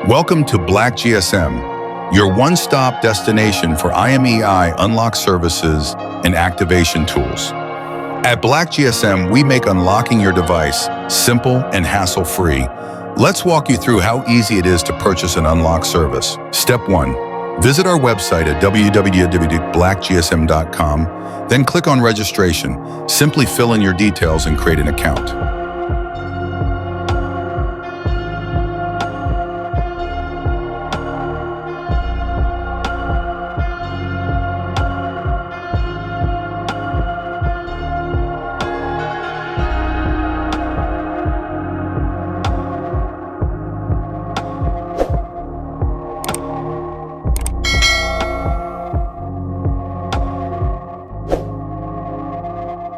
Welcome to Black GSM, your one-stop destination for IMEI unlock services and activation tools. At Black GSM, we make unlocking your device simple and hassle-free. Let's walk you through how easy it is to purchase an unlock service. Step 1. Visit our website at www.blackgsm.com, then click on registration. Simply fill in your details and create an account.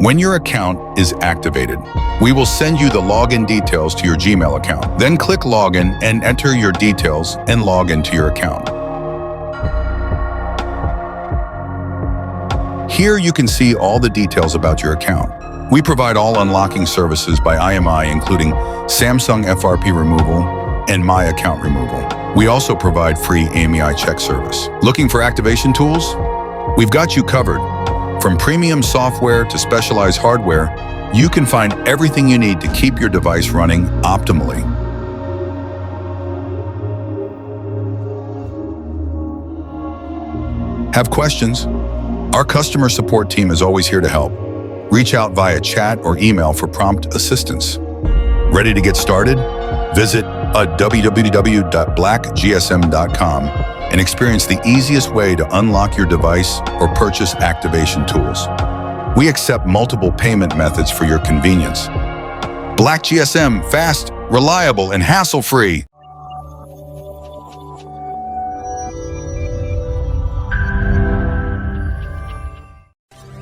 When your account is activated, we will send you the login details to your Gmail account. Then click Login and enter your details and log into your account. Here you can see all the details about your account. We provide all unlocking services by IMEI, including Samsung FRP removal and My Account removal. We also provide free IMEI check service. Looking for activation tools? We've got you covered. From premium software to specialized hardware, you can find everything you need to keep your device running optimally. Have questions? Our customer support team is always here to help. Reach out via chat or email for prompt assistance. Ready to get started? Visit www.blackgsm.com and experience the easiest way to unlock your device or purchase activation tools. We accept multiple payment methods for your convenience. Black GSM, fast, reliable, and hassle-free.